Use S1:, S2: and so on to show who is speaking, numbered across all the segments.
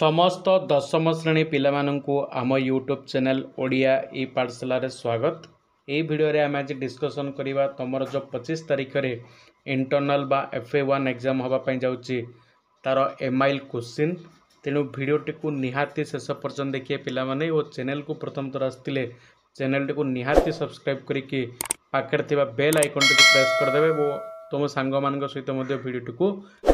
S1: समस्त दशम श्रेणी पिलामानंकु आम यूट्यूब चैनल ओडिया ई पाठशाला स्वागत। यही भिडियो आम आज डिस्कसन करवा तुमर जो 25 तारीख रे इंटरनल बा FA1 एग्जाम होगापाई जाऊँगी तार एमआईएल क्वेश्चन। तेणु भिडियोटी को निहाती शेष पर्यंत देखिए पिलामाने और चैनल को प्रथम थर आसते चैनल टी निहाती सब्सक्राइब करके पाखे थिबा बेल आइकन टी प्रेस करदे और तुम सांग मान सहित भिडियोटी को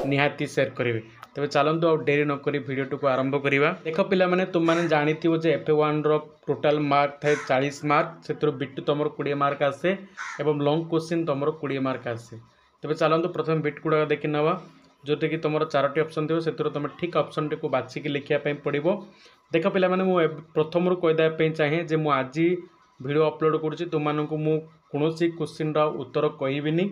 S1: निहाती शेयर करेंगे। तेज चलतु आ डेरी नक भिडियोटी को आरंभ करवा। देख पे तुमने जानी FA1 टोटाल मार्क थाए 40 मार्क से बिट तुम 20 मार्क आसे और लंग क्वेश्चन तुम 20 मार्क आसे। तेज चलतु प्रथम बिट गुड़ा देखी नवा जोटा कि तुम 4टी ऑप्शन थी से तुम ठीक ऑप्शन टी बाछिकी लिखापी पड़ो। देख पे प्रथम कहीदेप चाहे जे मुझे आज वीडियो अपलोड करुँच तुमको कौन क्वेश्चन उत्तर कहबी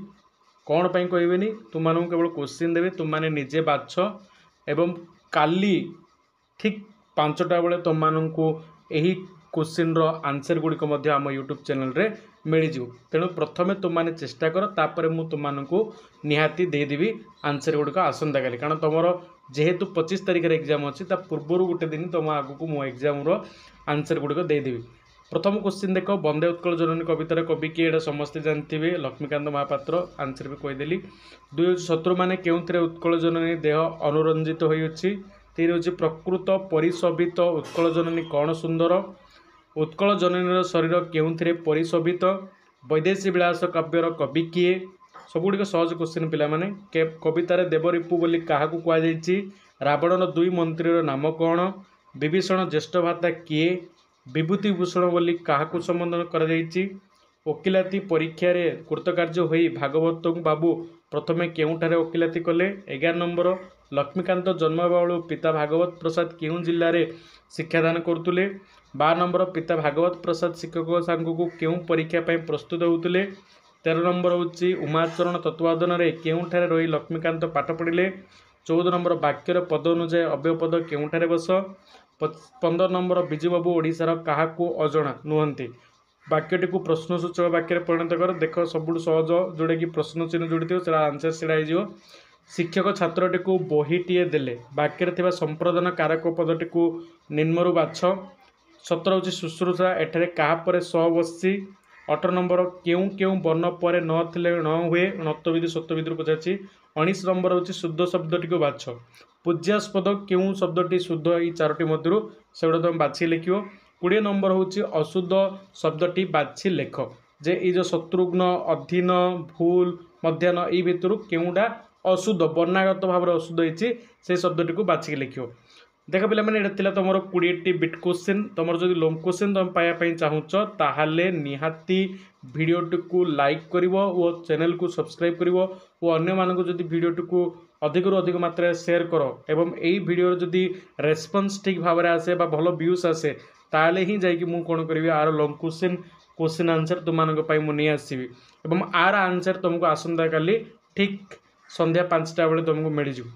S1: कौन पाई कहबी तुमको केवल क्वेश्चन देवी तुमने निजे बाछ एवं काली ठीक 5टा बेले तुमको यही क्वेश्चन आंसर गुड़िक आम यूट्यूब चैनल रे मिल जाऊ। तेणु प्रथम तुमने चेष्टा कर तापर मु तुमको निहाती देदेवी आंसर गुड़िक आसंता काली कारण तुम जेहेतु 25 तारीख एग्जाम अच्छी पूर्वर गोटे दिन तुम आगू मो एग्जाम आंसर गुड़िक देदेवी। प्रथम क्वेश्चन देख वंदे उत्कल जननी कवितार कवि किए एटा समस्ते जानते लक्ष्मीकांत महापात्र आंसर भी कहीदेली। 2 शत्रु माने केउंथरे उत्कल जननी देह अनुरंजित होइछि। 3 हूँ प्रकृत परिशोभित उत्कल जननी कौन सुंदर। उत्कल जननी शरीर केउंथरे परिशोभित। वैदेशी विलास काव्यर कवि किए। सबुड़ सहज क्वेश्चन पिला माने कवितार देवरिपु बोली क्या कहुई। रावणर 2 मंत्री नाम कौन। विभीषण ज्येष्ठ भ्राता किए। विभूतिभूषण बोली क्या संबोधन कर वकिलाती परीक्षा रे कृतकार्य होई भागवत बाबू प्रथमे केउठारे वकिलाती कले। 11 नंबर लक्ष्मीकांत जन्म बेलू पिता भागवत प्रसाद केउं जिल्ला रे शिक्षादान करतुले। 12 नंबर पिता भागवत प्रसाद शिक्षक सांग को केउं परीक्षा पई प्रस्तुत होउतुले। 13 नंबर होची उमाचरण तत्वाधन रे केउठारे रही लक्ष्मीकांत पाठ पढ़िले। 14 नंबर वाक्यर पद अनुसार अव्ययपद केउठारे बस। 15 नंबर विजुबाबू ओडिशार काहाकू अजणा नुहंती। वाक्यटी को प्रश्नसूचक वाक्य परिणत कर। देख सबुठ सहज जोटा कि प्रश्न चिन्ह जोड़ी थो आंसर सीढ़ा हो। शिक्षक छात्रटी को बहीटीए देले वाक्य थिबा संप्रदान कारक पदटी को निम्नरु बाछ। 17 हूँ शुश्रूषा एठारे क्या पर स बसी। 18 नंबर केउं केउं वर्ण पर नथिले न हुए नत्वविधि सत्यविधि पचार। 19 नंबर हूँ शुद्ध शब्दटी को बाछ। पूज्यास्पद केउं शब्दटी शुद्ध ये 4टी मध्य से तुम बाछी लिख। 20 नंबर हूँ अशुद्ध शब्दटी बाछी लेख जे ये जो शत्रुघ्न अधीन भूल मध्याह्न ये भितर केउटा अशुद्ध वर्णागत भाव में अशुद्ध होती से शब्दटी को बाछिकी लिख। देख पे ये तुम 20टी बिट क्वेश्चन तुम जो लंग क्वेश्चन तुम पाइबापी चाहूच ताहले निहाती भिडियोटी को लाइक कर और चैनल को सब्सक्राइब कर और अन्य मानक जदि भिडियोटी को अधिक अधिक मात्रा शेयर कर एवं यही भिडियो जदि रेस्पॉन्स ठीक भाव में आसे भल व्यूज आसे ताले ही जाकि मु कौन करी आर लंग क्वेश्चन आंसर तुम मुझे आसवि एवं आर आंसर तुमको आसंता काली ठीक संध्या 5टा बेले तुमको मिल जाऊ।